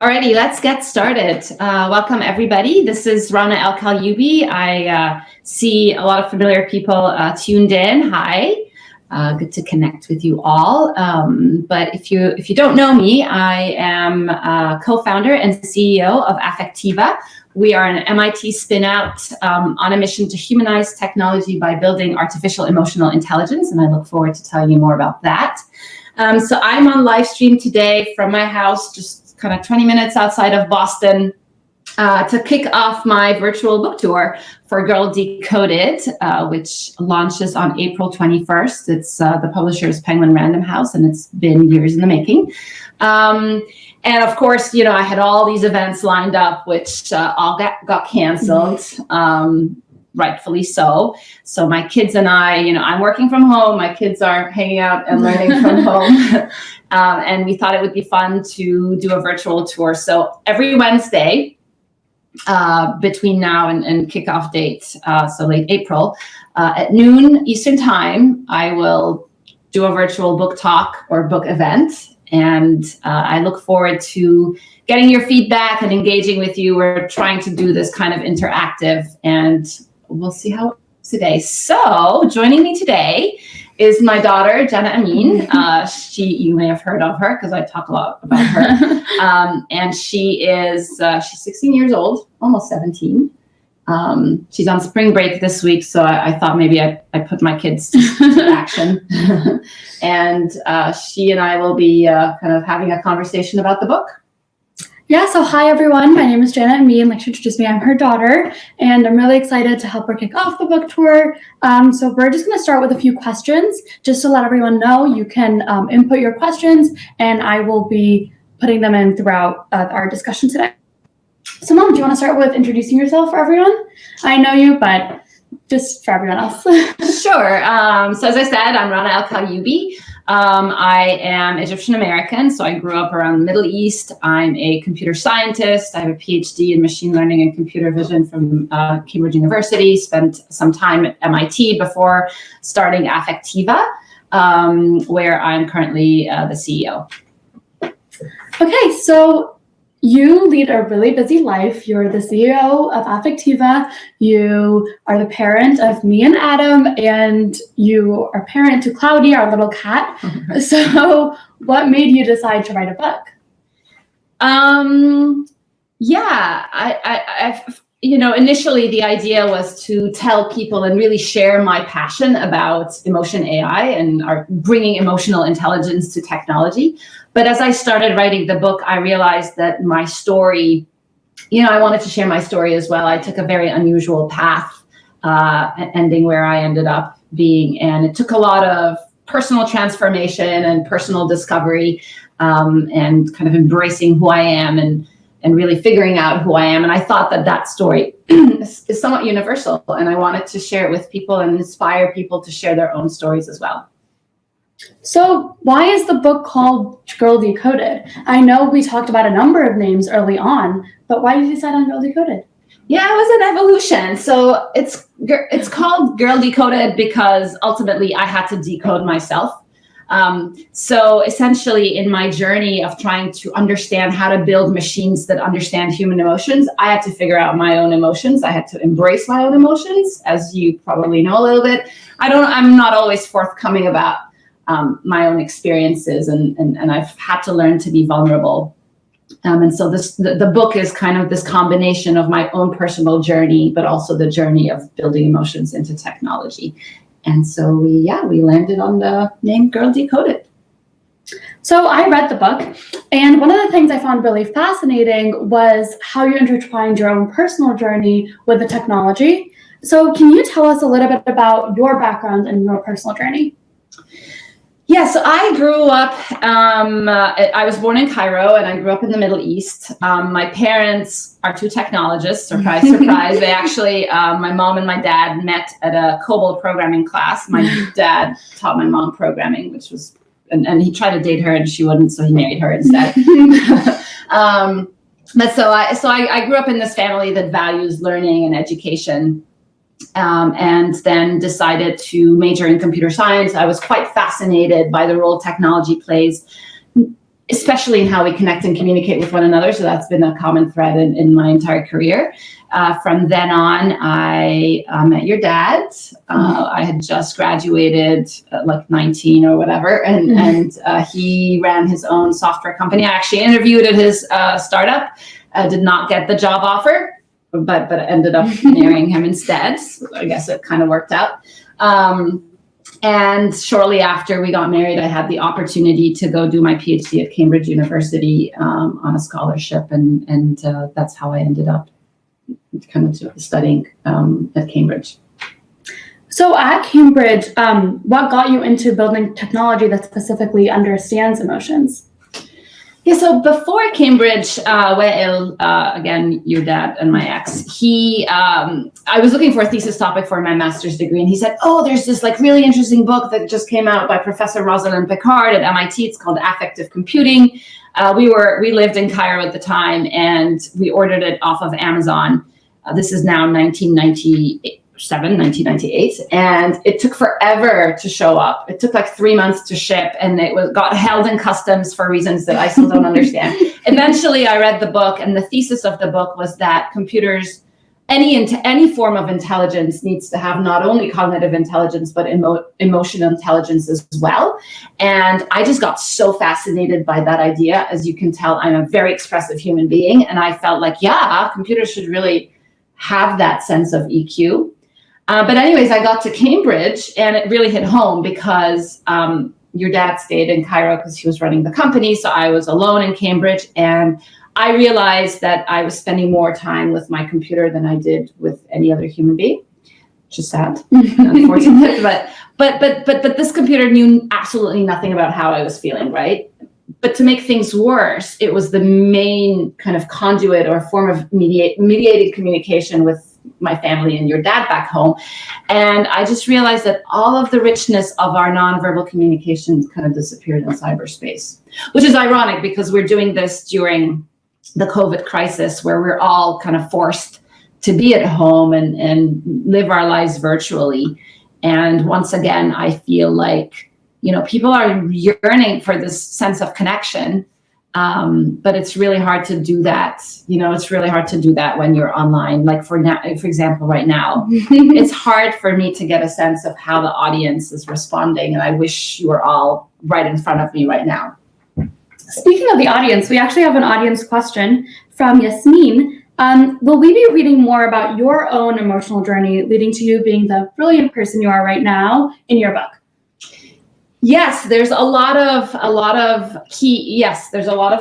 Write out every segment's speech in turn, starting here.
Alrighty, let's get started. Welcome everybody. This is Rana Kaliouby. I see a lot of familiar people tuned in. Hi, good to connect with you all. But if you don't know me, I am co-founder and CEO of Affectiva. We are an MIT spin-out on a mission to humanize technology by building artificial emotional intelligence, and I look forward to telling you more about that. So I'm on live stream today from my house, just kind of 20 minutes outside of Boston, to kick off my virtual book tour for Girl Decoded, which launches on April 21st. It's the publisher's Penguin Random House, and it's been years in the making. And of course, you know, I had all these events lined up, which all got canceled, rightfully so. So my kids and I, you know, I'm working from home. My kids are hanging out and learning from home. And we thought it would be fun to do a virtual tour. So every Wednesday, between now and kickoff date, so late April, at noon Eastern time, I will do a virtual book talk or book event. And I look forward to getting your feedback and engaging with you. We're trying to do this kind of interactive, and we'll see how it goes today. So joining me today is my daughter, Jana. You may have heard of her because I talk a lot about her. And she's 16 years old, almost 17. She's on spring break this week, so I thought maybe I put my kids to action. And she and I will be kind of having a conversation about the book. Yeah, so hi everyone, my name is Jana, and like she introduced me, I'm her daughter, and I'm really excited to help her kick off the book tour. So we're just going to start with a few questions, just to let everyone know. You can input your questions, and I will be putting them in throughout our discussion today. So Mom, do you want to start with introducing yourself for everyone? I know you, but just for everyone else. Sure. So as I said, I'm Rana Kaliouby. I am Egyptian American, so I grew up around the Middle East. I'm a computer scientist. I have a PhD in machine learning and computer vision from Cambridge University. Spent some time at MIT before starting Affectiva, where I'm currently the CEO. Okay, so you lead a really busy life. You're the CEO of Affectiva. You are the parent of me and Adam, and you are parent to Cloudy, our little cat. So what made you decide to write a book? Initially the idea was to tell people and really share my passion about emotion AI and bringing emotional intelligence to technology. But as I started writing the book, I realized that my story, I wanted to share my story as well. I took a very unusual path, ending where I ended up being. And it took a lot of personal transformation and personal discovery, and kind of embracing who I am and really figuring out who I am. And I thought that story is somewhat universal. And I wanted to share it with people and inspire people to share their own stories as well. So why is the book called Girl Decoded? I know we talked about a number of names early on, but why did you decide on Girl Decoded? Yeah, it was an evolution. So it's called Girl Decoded because ultimately I had to decode myself. So essentially in my journey of trying to understand how to build machines that understand human emotions, I had to figure out my own emotions. I had to embrace my own emotions, as you probably know a little bit. I'm not always forthcoming about my own experiences, and I've had to learn to be vulnerable. And so the book is kind of this combination of my own personal journey, but also the journey of building emotions into technology. And so we landed on the name Girl Decoded. So I read the book, and one of the things I found really fascinating was how you intertwined your own personal journey with the technology. So can you tell us a little bit about your background and your personal journey? Yeah, so I grew up, I was born in Cairo, and I grew up in the Middle East. My parents are two technologists, surprise, surprise. They actually, my mom and my dad met at a COBOL programming class. My dad taught my mom programming, which was, and he tried to date her and she wouldn't, so he married her instead. But so I grew up in this family that values learning and education. And then decided to major in computer science. I was quite fascinated by the role technology plays especially in how we connect and communicate with one another. So that's been a common thread in my entire career. From then on, I met your dad. I had just graduated at like 19 or whatever, and he ran his own software company. I actually interviewed at his startup, did not get the job offer, but ended up marrying him instead. So I guess it kind of worked out. And shortly after we got married, I had the opportunity to go do my PhD at Cambridge University on a scholarship, and that's how I ended up kind of studying at Cambridge. So at Cambridge, what got you into building technology that specifically understands emotions? Yeah, so before Cambridge, again, your dad and my ex, I was looking for a thesis topic for my master's degree, and he said, oh, there's this like really interesting book that just came out by Professor Rosalind Picard at MIT. It's called Affective Computing. We lived in Cairo at the time, and we ordered it off of Amazon. This is now 1998, and it took forever to show up. It took like 3 months to ship, and got held in customs for reasons that I still don't understand. Eventually, I read the book, and the thesis of the book was that computers, any form of intelligence, needs to have not only cognitive intelligence but emotional intelligence as well. And I just got so fascinated by that idea. As you can tell, I'm a very expressive human being, and I felt like, yeah, computers should really have that sense of EQ. But anyways, I got to Cambridge, and it really hit home because your dad stayed in Cairo because he was running the company. So I was alone in Cambridge, and I realized that I was spending more time with my computer than I did with any other human being, which is sad, unfortunate. But this computer knew absolutely nothing about how I was feeling, right? But to make things worse, it was the main kind of conduit or form of mediated communication with my family and your dad back home. And I just realized that all of the richness of our nonverbal communication kind of disappeared in cyberspace, which is ironic because we're doing this during the COVID crisis where we're all kind of forced to be at home and live our lives virtually. And once again, I feel like, people are yearning for this sense of connection. But it's really hard to do that. It's really hard to do that when you're online. Like for example, right now, it's hard for me to get a sense of how the audience is responding. And I wish you were all right in front of me right now. Speaking of the audience, we actually have an audience question from Yasmin. Will we be reading more about your own emotional journey leading to you being the brilliant person you are right now in your book? Yes, there's a lot of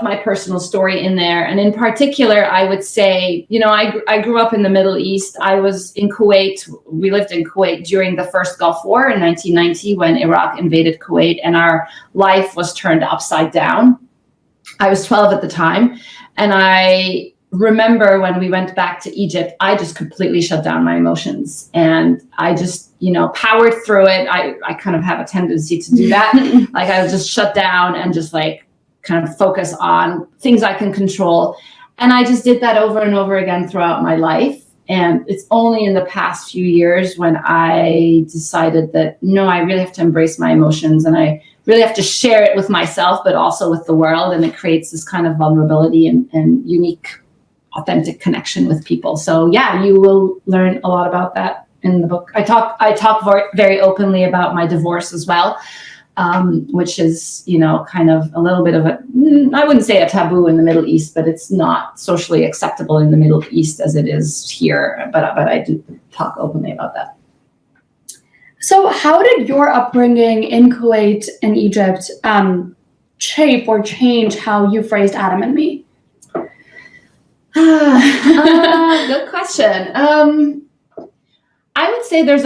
my personal story in there. And in particular, I would say, I grew up in the Middle East. I was in Kuwait. We lived in Kuwait during the first Gulf War in 1990 when Iraq invaded Kuwait, and our life was turned upside down. I was 12 at the time. And I remember when we went back to Egypt, I just completely shut down my emotions, and I just, powered through it. I kind of have a tendency to do that. Like I would just shut down and just like kind of focus on things I can control. And I just did that over and over again throughout my life. And it's only in the past few years when I decided that, no, I really have to embrace my emotions, and I really have to share it with myself, but also with the world. And it creates this kind of vulnerability and unique, authentic connection with people. So yeah, you will learn a lot about that in the book. I talk very openly about my divorce as well, which is, kind of a little bit of I wouldn't say a taboo in the Middle East, but it's not socially acceptable in the Middle East as it is here. But I do talk openly about that. So how did your upbringing in Kuwait and Egypt shape or change how you phrased Adam and me? Good question. I would say there's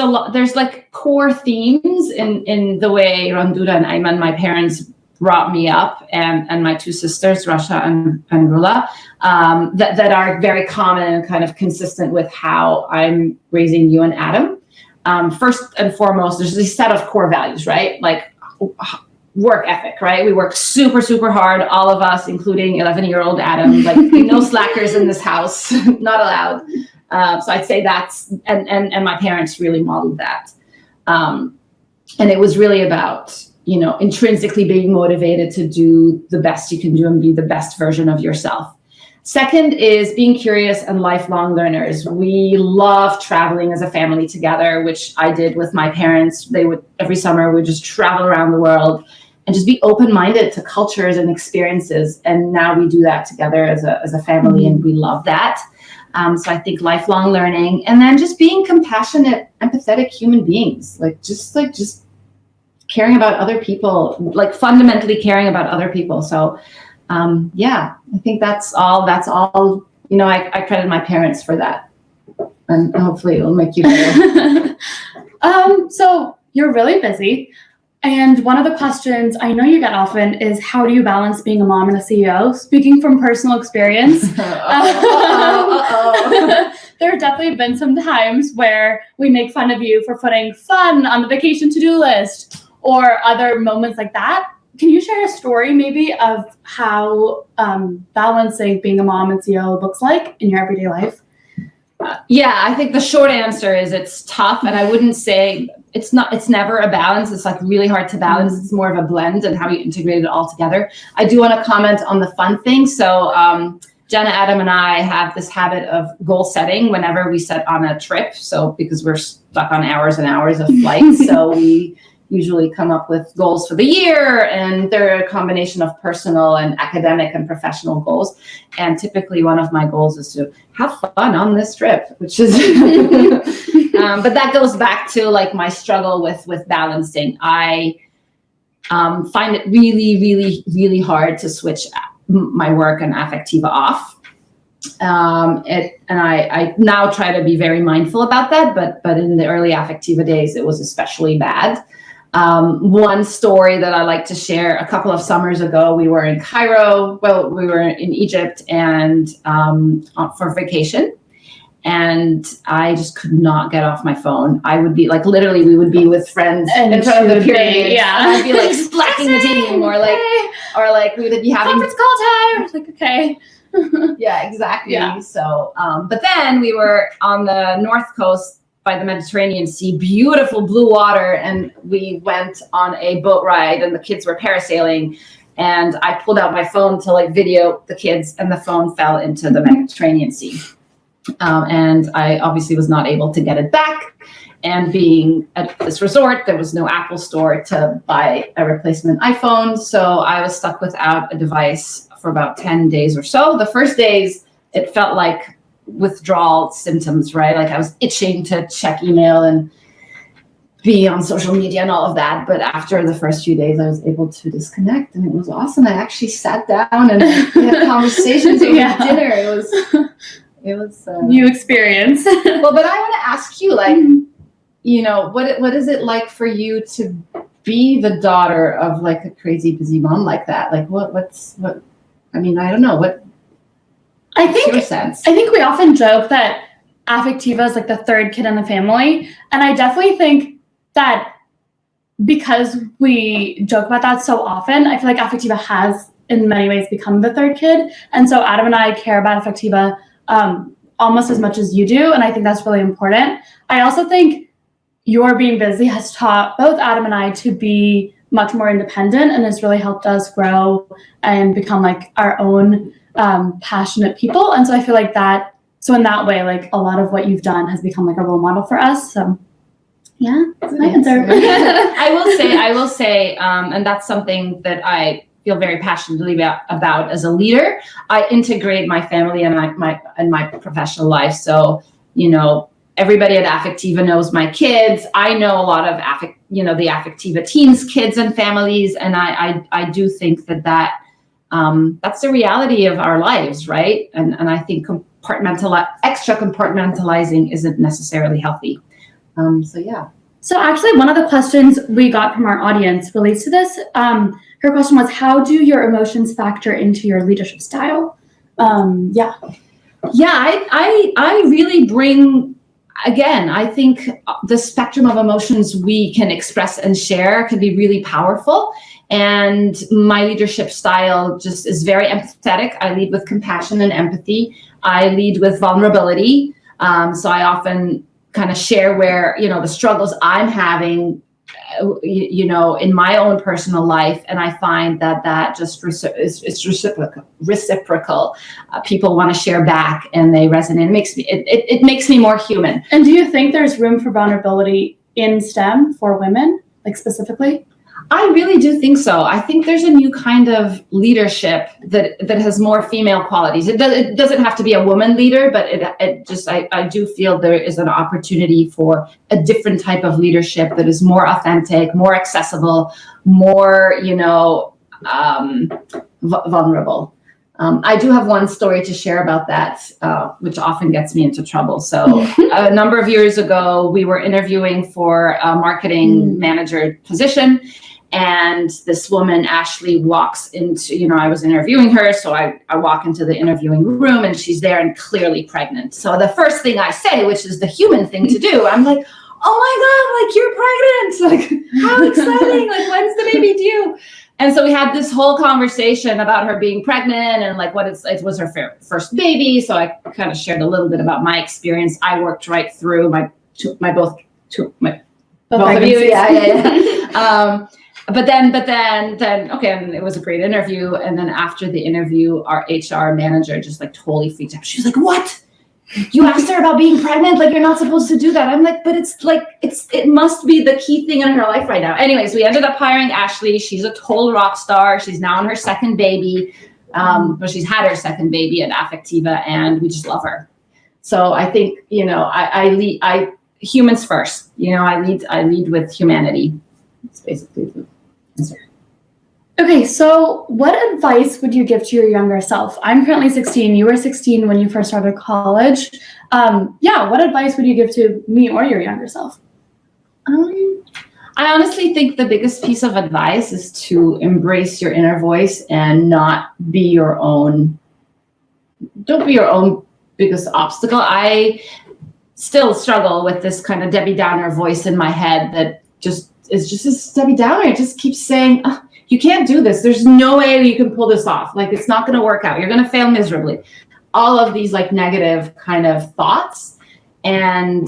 like core themes in the way Randura and Ayman, my parents, brought me up, and my two sisters, Rasha and Rula, that are very common and kind of consistent with how I'm raising you and Adam. First and foremost, there's this set of core values, right? Like work ethic, right? We work super, super hard, all of us, including 11-year-old Adam, like no slackers in this house, not allowed. So I'd say that's, and my parents really modeled that. And it was really about intrinsically being motivated to do the best you can do and be the best version of yourself. Second is being curious and lifelong learners. We love traveling as a family together, which I did with my parents. Every summer, we just travel around the world and just be open-minded to cultures and experiences. And now we do that together as a family, and we love that. So I think lifelong learning, and then just being compassionate, empathetic human beings, just caring about other people, fundamentally caring about other people. So I think that's all, I credit my parents for that, and hopefully it'll make you better. So you're really busy. And one of the questions I know you get often is, how do you balance being a mom and a CEO? Speaking from personal experience, there have definitely been some times where we make fun of you for putting fun on the vacation to-do list or other moments like that. Can you share a story maybe of how balancing being a mom and CEO looks like in your everyday life? I think the short answer is it's tough, and I wouldn't say it's never a balance. It's really hard to balance. It's more of a blend and how you integrate it all together. I do want to comment on the fun thing. So Jana, Adam, and I have this habit of goal setting whenever we set on a trip. So because we're stuck on hours and hours of flights, so we usually come up with goals for the year, and they're a combination of personal and academic and professional goals. And typically one of my goals is to have fun on this trip, which is, but that goes back to my struggle with balancing. I find it really, really, really hard to switch my work and affectiva off. And I now try to be very mindful about that, but in the early affectiva days, it was especially bad. One story that I like to share: a couple of summers ago, we were in Cairo. Well, we were in Egypt and for vacation, and I just could not get off my phone. I would be literally, we would be with friends in front of the pyramid. Yeah, I'd be slacking the team, or we would be having conference call time. It's okay. Yeah, exactly. Yeah. So, but then we were on the north coast by the Mediterranean Sea, beautiful blue water, and we went on a boat ride, and the kids were parasailing, and I pulled out my phone to video the kids, and the phone fell into the Mediterranean Sea, and I obviously was not able to get it back. And being at this resort, there was no Apple store to buy a replacement iPhone, so I was stuck without a device for about 10 days or so. The first days, it felt like withdrawal symptoms, right? I was itching to check email and be on social media and all of that. But after the first few days, I was able to disconnect, and it was awesome. I actually sat down and had conversations over dinner. It was new experience. Well, but I want to ask you, what is it like for you to be the daughter of a crazy busy mom like that? I don't know what. Your sense? I think we often joke that affectiva is the third kid in the family. And I definitely think that because we joke about that so often, I feel like affectiva has in many ways become the third kid. And so Adam and I care about affectiva almost as much as you do. And I think that's really important. I also think your being busy has taught both Adam and I to be much more independent, and has really helped us grow and become our own passionate people. And so I feel that, so in that way, a lot of what you've done has become a role model for us. So yeah, that's my answer. I will say, and that's something that I feel very passionately about as a leader. I integrate my family and my professional life. So, everybody at Affectiva knows my kids. I know a lot of the Affectiva teens, kids and families. And I do think that that's the reality of our lives, right? And I think extra compartmentalizing isn't necessarily healthy. So actually, one of the questions we got from our audience relates to this. Her question was, how do your emotions factor into your leadership style? I really bring, again, I think the spectrum of emotions we can express and share can be really powerful. And my leadership style just is very empathetic. I lead with compassion and empathy. I lead with vulnerability. So I often kind of share where, the struggles I'm having in my own personal life, and I find that just it's reciprocal. People want to share back, and they resonate. It makes me more human. And do you think there's room for vulnerability in STEM for women, like specifically? I really do think so. I think there's a new kind of leadership that has more female qualities. It doesn't have to be a woman leader, but I do feel there is an opportunity for a different type of leadership that is more authentic, more accessible, more, vulnerable. I do have one story to share about that, which often gets me into trouble. So a number of years ago, we were interviewing for a marketing manager position. And this woman, Ashley, walks into, I was interviewing her. So I walk into the interviewing room and she's there and clearly pregnant. So the first thing I say, which is the human thing to do, I'm like, oh my God, like you're pregnant. Like, how exciting. Like, when's the baby due? And so we had this whole conversation about her being pregnant and like it was her first baby. So I kind of shared a little bit about my experience. I worked right through both of you. Yeah. But then, okay, and it was a great interview. And then after the interview, our HR manager just like totally freaked out. She was like, "What? You asked her about being pregnant? Like, you're not supposed to do that." I'm like, but it must be the key thing in her life right now. Anyways, we ended up hiring Ashley. She's a total rock star. She's now on her second baby. But she's had her second baby at Affectiva, and we just love her. So I think, I lead humans first. I lead with humanity. It's basically the answer. Okay, so what advice would you give to your younger self? I'm currently 16. You were 16 when you first started college. What advice would you give to me or your younger self? I honestly think the biggest piece of advice is to embrace your inner voice and not be your own. Don't be your own biggest obstacle. I still struggle with this kind of Debbie Downer voice in my head that is just this Debbie Downer. It just keeps saying, "Oh, you can't do this. There's no way you can pull this off. Like, it's not going to work out. You're going to fail miserably." All of these like negative kind of thoughts. And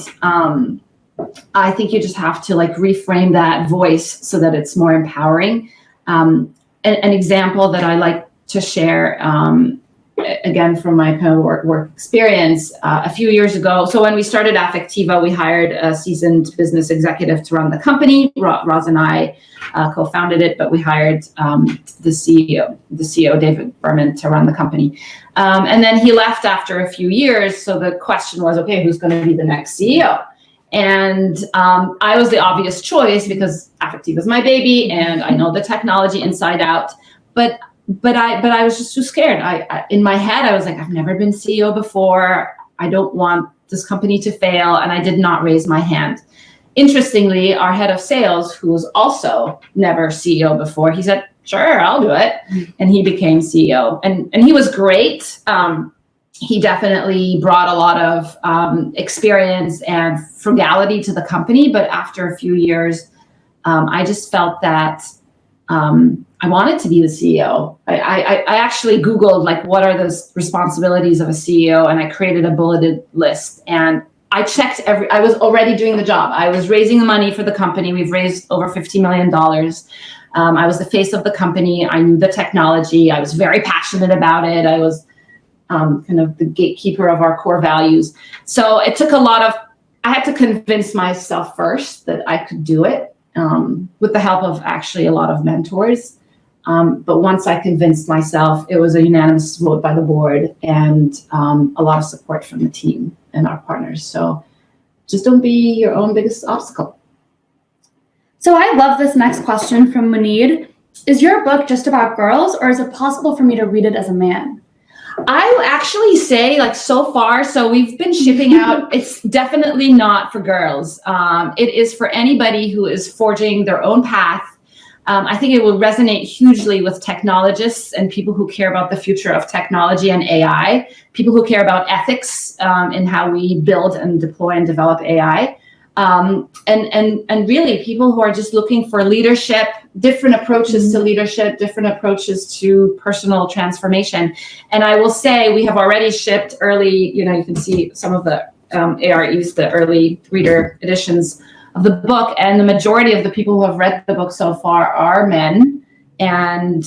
I think you just have to like reframe that voice so that it's more empowering. An example that I like to share, again, from my kind of work experience, a few years ago. So when we started Affectiva, we hired a seasoned business executive to run the company. Roz and I co-founded it, but we hired the CEO, David Berman, to run the company. And then he left after a few years. So the question was, okay, who's going to be the next CEO? And I was the obvious choice because Affectiva is my baby and I know the technology inside out. But I was just too scared. I in my head, I was like, I've never been CEO before. I don't want this company to fail. And I did not raise my hand. Interestingly, our head of sales, who was also never CEO before, he said, "Sure, I'll do it." And he became CEO. And he was great. He definitely brought a lot of experience and frugality to the company. But after a few years, I just felt that I wanted to be the CEO. I actually Googled, like, what are the responsibilities of a CEO? And I created a bulleted list. And I checked I was already doing the job. I was raising the money for the company. We've raised over $50 million. I was the face of the company. I knew the technology. I was very passionate about it. I was kind of the gatekeeper of our core values. So it took I had to convince myself first that I could do it, with the help of actually a lot of mentors. But once I convinced myself, it was a unanimous vote by the board and a lot of support from the team and our partners. So just don't be your own biggest obstacle. So I love this next question from Munid. Is your book just about girls, or is it possible for me to read it as a man? I will actually say, like, so far, so we've been shipping out, it's definitely not for girls. It is for anybody who is forging their own path. I think it will resonate hugely with technologists and people who care about the future of technology and AI, people who care about ethics in how we build and deploy and develop AI. And really people who are just looking for leadership, different approaches to leadership, different approaches to personal transformation. And I will say we have already shipped early, you can see some of the AREs, the early reader editions of the book, and the majority of the people who have read the book so far are men. And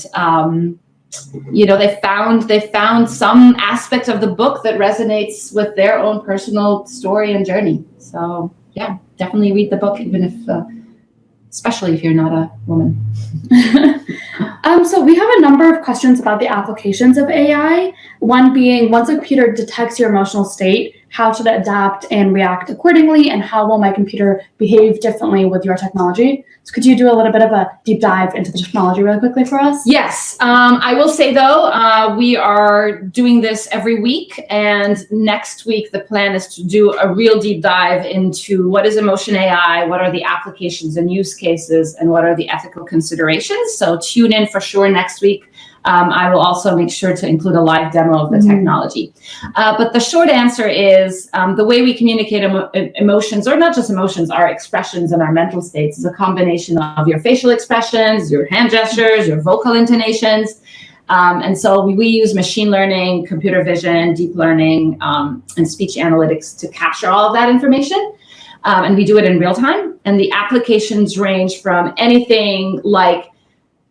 they found some aspect of the book that resonates with their own personal story and journey. So yeah, definitely read the book, even if especially if you're not a woman. So we have a number of questions about the applications of AI. One being, once a computer detects your emotional state, how should it adapt and react accordingly? And how will my computer behave differently with your technology? So could you do a little bit of a deep dive into the technology really quickly for us? Yes. I will say, though, we are doing this every week. And next week, the plan is to do a real deep dive into what is emotion AI, what are the applications and use cases, and what are the ethical considerations. So tune in for sure next week. I will also make sure to include a live demo of the technology. But the short answer is the way we communicate emotions, or not just emotions, our expressions and our mental states, is a combination of your facial expressions, your hand gestures, your vocal intonations. And so we use machine learning, computer vision, deep learning, and speech analytics to capture all of that information. And we do it in real time. And the applications range from anything like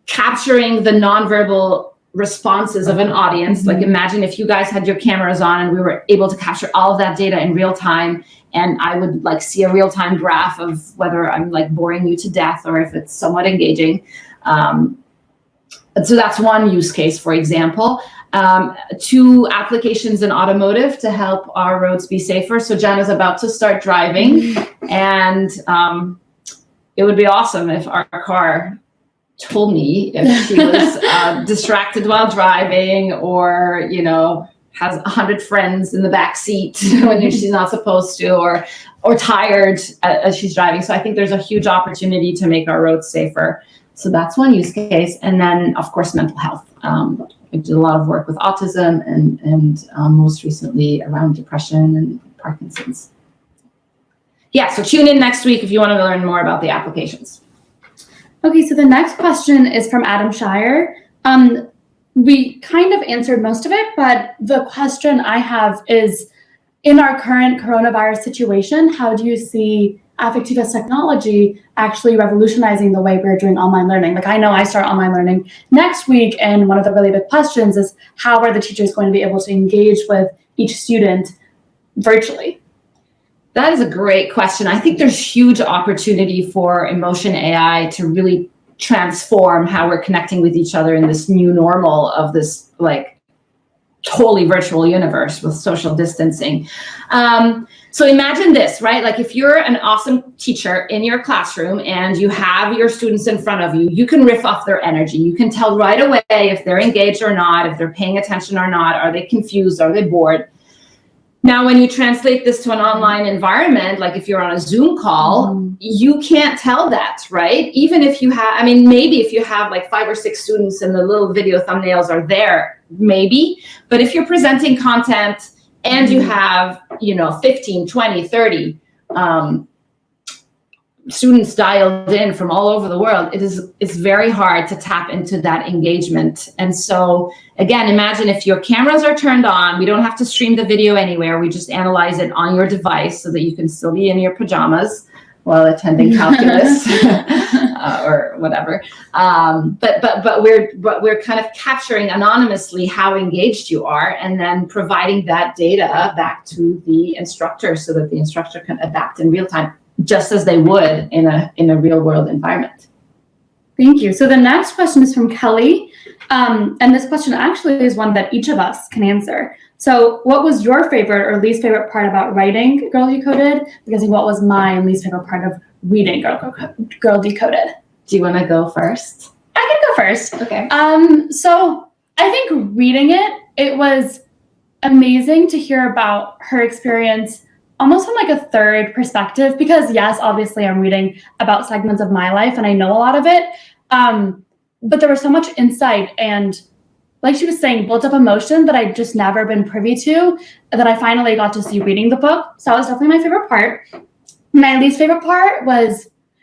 capturing the nonverbal responses of an audience. Like imagine if you guys had your cameras on and we were able to capture all of that data in real time, and I would like see a real-time graph of whether I'm like boring you to death or if it's somewhat engaging. So that's one use case, for example. 2 applications in automotive to help our roads be safer. So Jana's about to start driving, and it would be awesome if our car told me if she was distracted while driving, or has 100 friends in the back seat when she's not supposed to, or tired as she's driving. So I think there's a huge opportunity to make our roads safer. So that's one use case. And then of course mental health. I did a lot of work with autism and most recently around depression and Parkinson's. Yeah, so tune in next week if you want to learn more about the applications. Okay, so the next question is from Adam Shire. We kind of answered most of it, but the question I have is, in our current coronavirus situation, how do you see affectivist technology actually revolutionizing the way we're doing online learning? Like I know I start online learning next week, and one of the really big questions is, how are the teachers going to be able to engage with each student virtually? That is a great question. I think there's huge opportunity for emotion AI to really transform how we're connecting with each other in this new normal of this like totally virtual universe with social distancing. So imagine this, right? Like if you're an awesome teacher in your classroom and you have your students in front of you, you can riff off their energy. You can tell right away if they're engaged or not, if they're paying attention or not, are they confused, are they bored? Now, when you translate this to an online environment, like if you're on a Zoom call, you can't tell that, right? Even if you have, maybe if you have like 5 or 6 students and the little video thumbnails are there, maybe. But if you're presenting content and you have, 15, 20, 30 students dialed in from all over the world, it's very hard to tap into that engagement. And so again, imagine if your cameras are turned on, we don't have to stream the video anywhere. We just analyze it on your device so that you can still be in your pajamas while attending calculus or whatever. But we're kind of capturing anonymously how engaged you are, and then providing that data back to the instructor so that the instructor can adapt in real time, just as they would in a real world environment. Thank you. So the next question is from Kelly. And this question actually is one that each of us can answer. So what was your favorite or least favorite part about writing Girl Decoded? Because what was my least favorite part of reading Girl Decoded? Do you want to go first? I can go first. Okay. So I think reading it was amazing to hear about her experience almost from like a third perspective, because yes, obviously I'm reading about segments of my life and I know a lot of it. But there was so much insight and, like she was saying, built up emotion that I'd just never been privy to, that I finally got to see reading the book. So that was definitely my favorite part. My least favorite part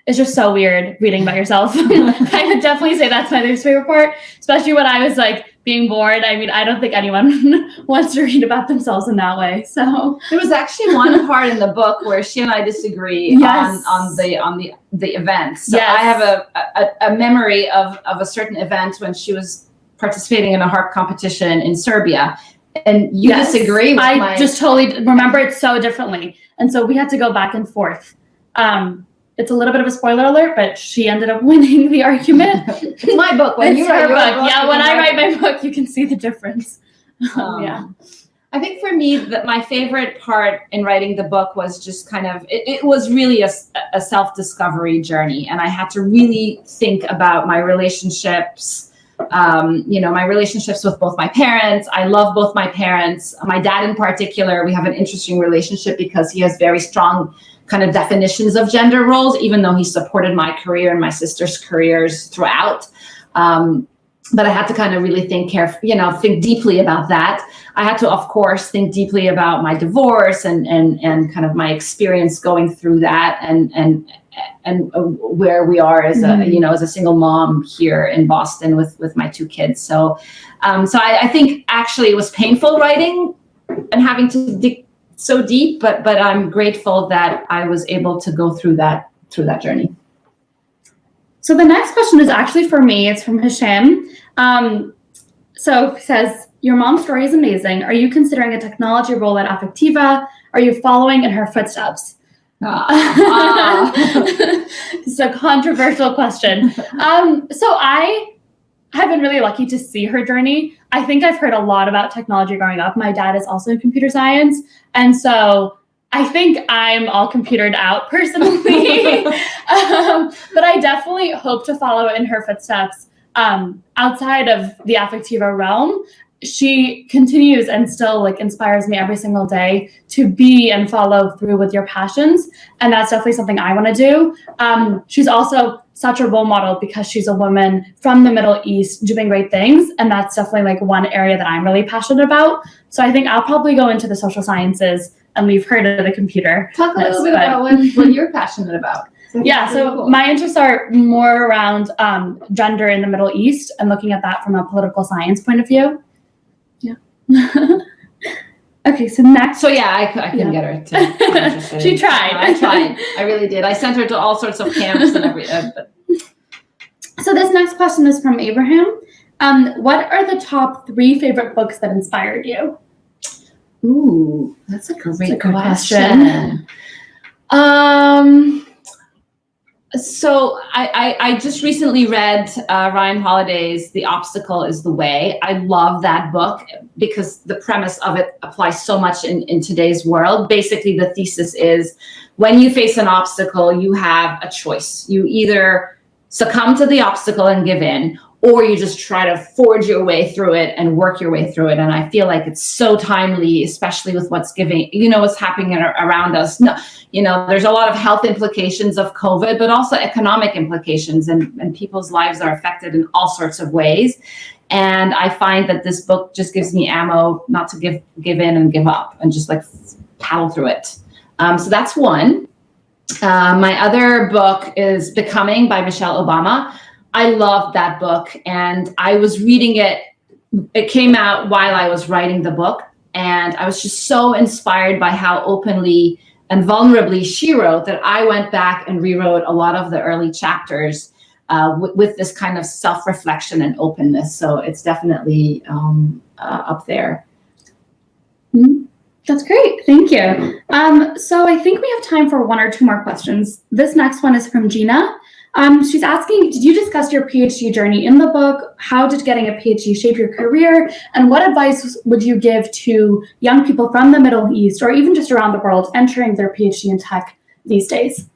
is it's just so weird reading about yourself. I would definitely say that's my least favorite part, especially when I was like being bored. I mean, I don't think anyone wants to read about themselves in that way. So there was actually one part in the book where she and I disagree on the events. So I have a memory of a certain event when she was participating in a harp competition in Serbia. And you disagree with I just totally remember it so differently. And so we had to go back and forth. It's a little bit of a spoiler alert, but she ended up winning the argument. It's my book. When you write your book, yeah, when I write my book, you can see the difference. I think for me, that my favorite part in writing the book was just kind of, it was really a self-discovery journey. And I had to really think about my relationships, my relationships with both my parents. I love both my parents. My dad in particular, we have an interesting relationship because he has very strong kind of definitions of gender roles, even though he supported my career and my sister's careers throughout. But I had to kind of really think deeply about that. I had to, of course, think deeply about my divorce and kind of my experience going through that and where we are as as a single mom here in Boston with my 2 kids. So I think actually it was painful writing and having to dig so deep, but I'm grateful that I was able to go through that journey. So the next question is actually for me. It's from Hisham. So it says, your mom's story is amazing. Are you considering a technology role at Affectiva? Are you following in her footsteps? It's a controversial question. So I have been really lucky to see her journey. I think I've heard a lot about technology growing up. My dad is also in computer science. And so I think I'm all computered out personally. But I definitely hope to follow in her footsteps outside of the Affectiva realm. She continues and still inspires me every single day to be and follow through with your passions. And that's definitely something I want to do. She's also such a role model because she's a woman from the Middle East doing great things. And that's definitely one area that I'm really passionate about. So I think I'll probably go into the social sciences and leave her to the computer. Talk a little bit about what you're passionate about. So cool. My interests are more around gender in the Middle East and looking at that from a political science point of view. Yeah. Okay, so next. So I couldn't get her to. She tried. I tried. I really did. I sent her to all sorts of camps and everything. So this next question is from Abraham. What are the top 3 favorite books that inspired you? Ooh, that's a great question. So I just recently read Ryan Holiday's The Obstacle is the Way. I love that book because the premise of it applies so much in today's world. Basically, the thesis is when you face an obstacle, you have a choice. You either succumb to the obstacle and give in, or you just try to forge your way through it and work your way through it. And I feel like it's so timely, especially with what's happening around us. There's a lot of health implications of COVID, but also economic implications, and people's lives are affected in all sorts of ways. And I find that this book just gives me ammo not to give in and give up and just paddle through it. So that's one. My other book is Becoming by Michelle Obama. I loved that book, and I was reading it. It came out while I was writing the book, and I was just so inspired by how openly and vulnerably she wrote that I went back and rewrote a lot of the early chapters with this kind of self-reflection and openness. So it's definitely up there. That's great. Thank you. So I think we have time for 1 or 2 more questions. This next one is from Jana. She's asking, did you discuss your PhD journey in the book? How did getting a PhD shape your career? And what advice would you give to young people from the Middle East or even just around the world entering their PhD in tech these days?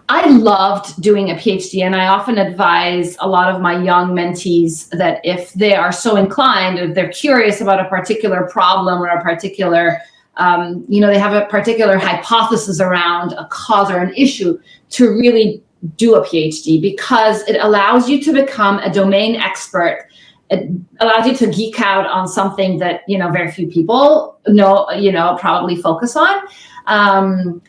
I loved doing a PhD, and I often advise a lot of my young mentees that if they are so inclined, if they're curious about a particular problem or a particular they have a particular hypothesis around a cause or an issue, to really do a PhD, because it allows you to become a domain expert. It allows you to geek out on something that, very few people know, probably focus on.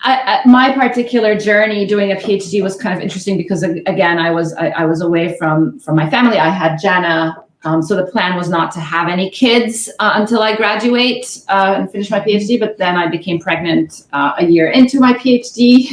my particular journey doing a PhD was kind of interesting because, again, I was away from my family. I had Jana. So the plan was not to have any kids until I graduate and finish my PhD. But then I became pregnant a year into my PhD.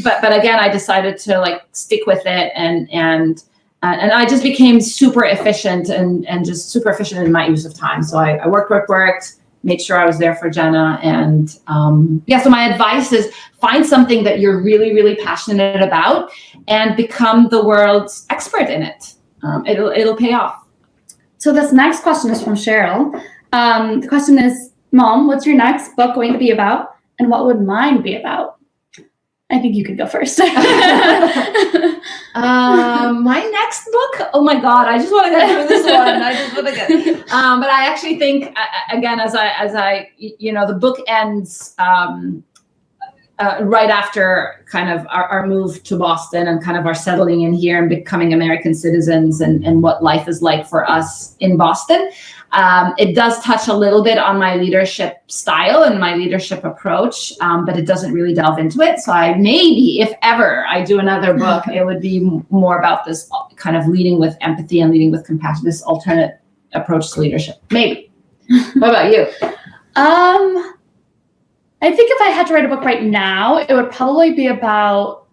But again, I decided to like stick with it, and I just became super efficient and just super efficient in my use of time. So I worked, made sure I was there for Jana, and so my advice is find something that you're really, really passionate about and become the world's expert in it. It'll pay off. So this next question is from Cheryl. The question is, Mom, what's your next book going to be about, and what would mine be about? I think you could go first. My next book, oh my God, I just want to get through this one. But I actually think, again, as I the book ends right after kind of our move to Boston and kind of our settling in here and becoming American citizens and what life is like for us in Boston. It does touch a little bit on my leadership style and my leadership approach, but it doesn't really delve into it. So maybe if ever I do another book, it would be more about this kind of leading with empathy and leading with compassion, this alternate approach to leadership. Maybe. What about you? I think if I had to write a book right now, it would probably be about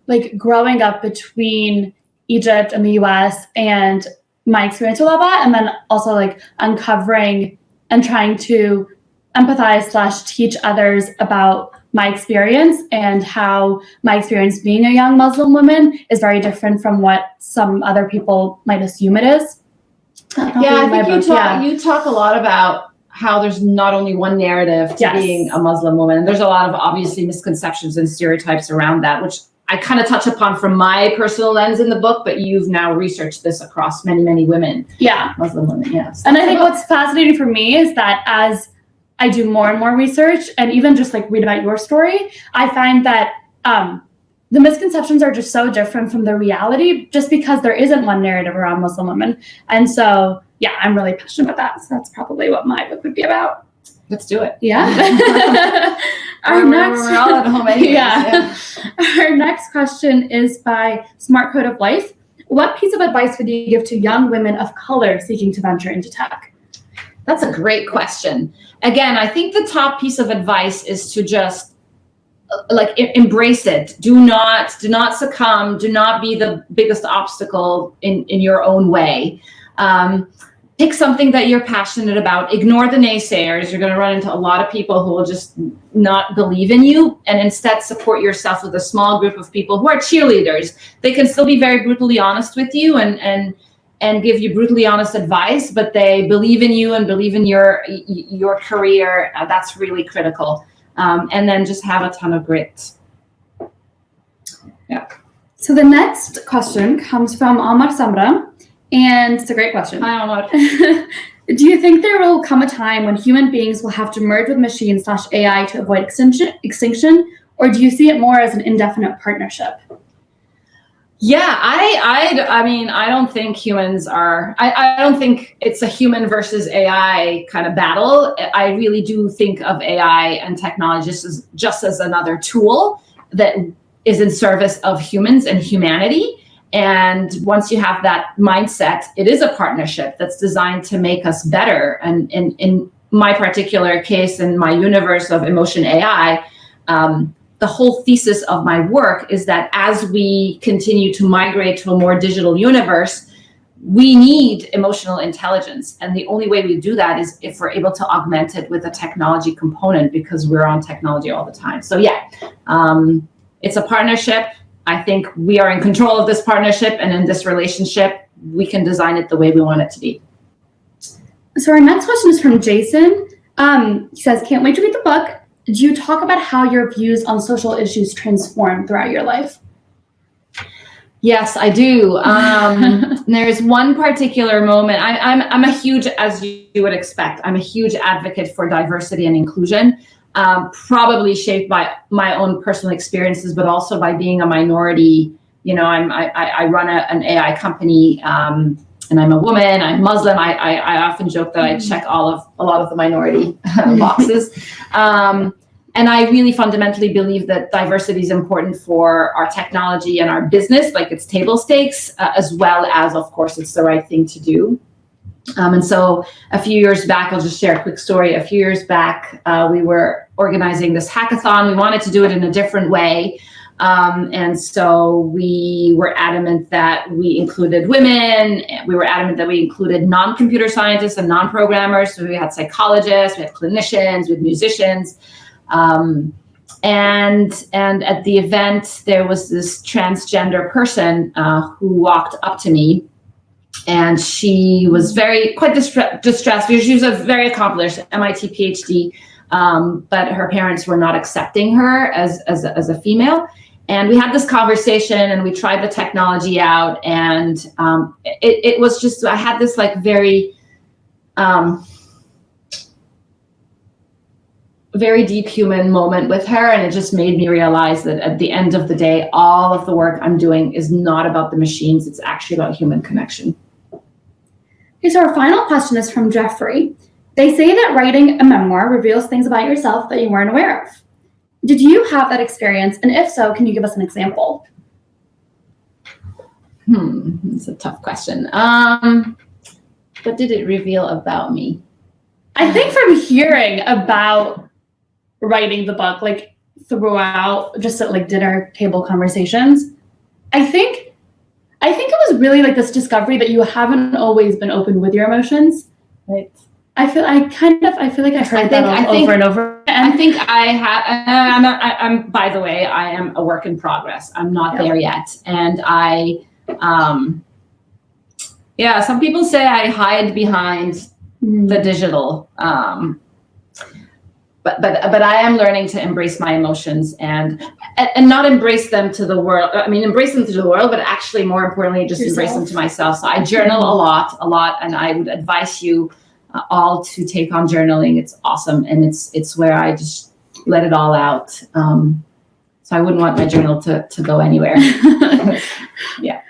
like growing up between Egypt and the US and my experience with all that, and then also like uncovering and trying to empathize / teach others about my experience and how my experience being a young Muslim woman is very different from what some other people might assume it is. I think you talk a lot about how there's not only one narrative to being a Muslim woman, and there's a lot of obviously misconceptions and stereotypes around that, which I kind of touch upon from my personal lens in the book, but you've now researched this across many, many women. Yeah. Muslim women, yes. And I think what's fascinating for me is that as I do more and more research and even just like read about your story, I find that the misconceptions are just so different from the reality just because there isn't one narrative around Muslim women. And so, yeah, I'm really passionate about that. So that's probably what my book would be about. Let's do it. Yeah. We're all at home anyways. Yeah. Our next question is by Smart Code of Life. What piece of advice would you give to young women of color seeking to venture into tech? That's a great question. Again, I think the top piece of advice is to just embrace it. Do not succumb. Do not be the biggest obstacle in your own way. Pick something that you're passionate about. Ignore the naysayers. You're going to run into a lot of people who will just not believe in you, and instead support yourself with a small group of people who are cheerleaders. They can still be very brutally honest with you and give you brutally honest advice, but they believe in you and believe in your career. That's really critical. And then just have a ton of grit. Yeah. So the next question comes from Amar Samra. And it's a great question. Hi, Omar. Do you think there will come a time when human beings will have to merge with machines / AI to avoid extinction? Or do you see it more as an indefinite partnership? Yeah, I mean, I don't think humans are, I don't think it's a human versus AI kind of battle. I really do think of AI and technology just as another tool that is in service of humans and humanity. And once you have that mindset, it is a partnership that's designed to make us better. And in my particular case, in my universe of emotion AI, the whole thesis of my work is that as we continue to migrate to a more digital universe, we need emotional intelligence. And the only way we do that is if we're able to augment it with a technology component, because we're on technology all the time. So yeah, it's a partnership. I think we are in control of this partnership, and in this relationship, we can design it the way we want it to be. So our next question is from Jason. He says, can't wait to read the book. Do you talk about how your views on social issues transform throughout your life? Yes, I do. There's one particular moment. I'm a huge, as you would expect, I'm a huge advocate for diversity and inclusion. Probably shaped by my own personal experiences, but also by being a minority. You know, I run an AI company, and I'm a woman. I'm Muslim. I often joke that I check a lot of the minority boxes. And I really fundamentally believe that diversity is important for our technology and our business, like it's table stakes, as well as, of course, it's the right thing to do. And so a few years back, I'll just share a quick story. A few years back, we were organizing this hackathon. We wanted to do it in a different way. And so we were adamant that we included women. We were adamant that we included non-computer scientists and non-programmers. So we had psychologists, we had clinicians, we had musicians. And at the event, there was this transgender person who walked up to me, and she was quite distressed because she was a very accomplished MIT PhD, but her parents were not accepting her as a female. And we had this conversation, and we tried the technology out, and it was just, I had this like very deep human moment with her, and it just made me realize that at the end of the day, all of the work I'm doing is not about the machines, it's actually about human connection. Okay, so our final question is from Jeffrey. They say that writing a memoir reveals things about yourself that you weren't aware of. Did you have that experience? And if so, can you give us an example? It's a tough question. What did it reveal about me? I think from hearing about writing the book, like throughout just at like dinner table conversations, I think it was really like this discovery that you haven't always been open with your emotions. Right. I feel like I heard that over and over. I think I have. I'm. By the way, I am a work in progress. I'm not there yet, and some people say I hide behind the digital. But I am learning to embrace my emotions and not embrace them to the world. I mean, embrace them to the world, but actually more importantly, just embrace them to myself. So I journal a lot, and I would advise you all to take on journaling. It's awesome, and it's where I just let it all out. So I wouldn't want my journal to go anywhere. Yeah.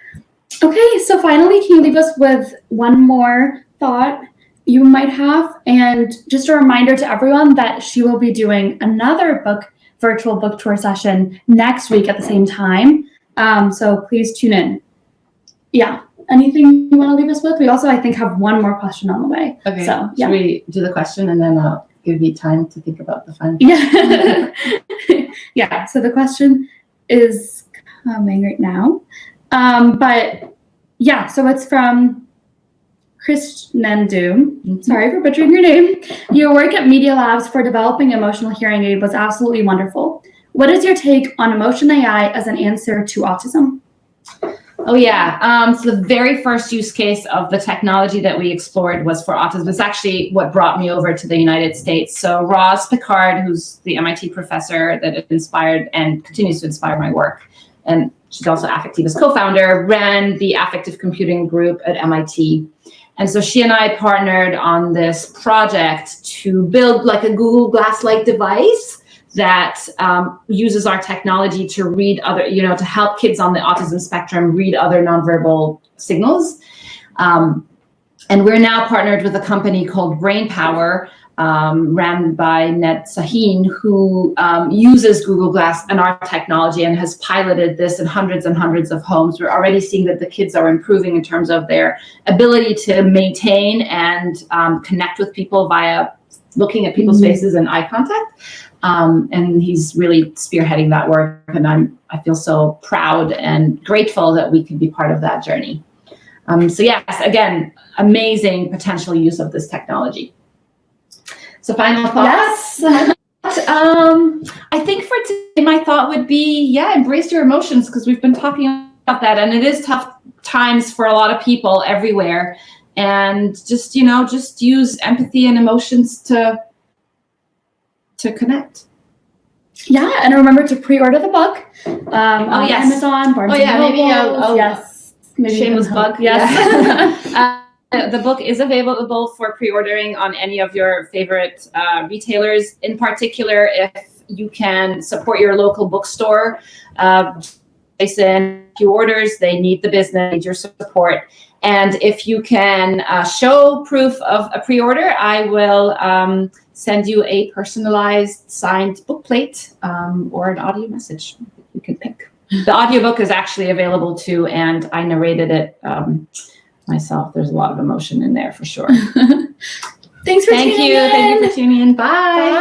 Okay, so finally, can you leave us with one more thought you might have? And just a reminder to everyone that she will be doing another virtual book tour session next week at the same time. So please tune in. Yeah. Anything you want to leave us with? We also, I think, have one more question on the way. Okay. So, yeah. Should we do the question and then I'll give you time to think about the fun? Yeah. Yeah. So the question is coming right now. But yeah, so it's from Chris Nandu. Sorry for butchering your name. Your work at Media Labs for developing emotional hearing aid was absolutely wonderful. What is your take on emotion AI as an answer to autism? Oh, yeah. So the very first use case of the technology that we explored was for autism. It's actually what brought me over to the United States. So Roz Picard, who's the MIT professor that inspired and continues to inspire my work, and she's also Affectiva's co-founder, ran the affective computing group at MIT. And so she and I partnered on this project to build like a Google Glass-like device that uses our technology to read to help kids on the autism spectrum read other nonverbal signals. And we're now partnered with a company called Brainpower, ran by Ned Sahin, who uses Google Glass and our technology and has piloted this in hundreds and hundreds of homes. We're already seeing that the kids are improving in terms of their ability to maintain and connect with people via looking at people's faces and eye contact. And he's really spearheading that work, and I feel so proud and grateful that we could be part of that journey. So yes, again, amazing potential use of this technology. So final thoughts. Yes. I think for today, my thought would be, embrace your emotions, because we've been talking about that, and it is tough times for a lot of people everywhere. And just use empathy and emotions to connect. Yeah, and remember to pre-order the book on Amazon, Barnes & Noble. Maybe shameless plug. Yes. The book is available for pre-ordering on any of your favorite retailers. In particular, if you can support your local bookstore, place in few orders. They need the business, need your support. And if you can show proof of a pre-order, I will send you a personalized signed book plate or an audio message. You can pick. The audiobook is actually available too, and I narrated it myself. There's a lot of emotion in there for sure. Thanks for tuning in. Thank you for tuning in. Bye.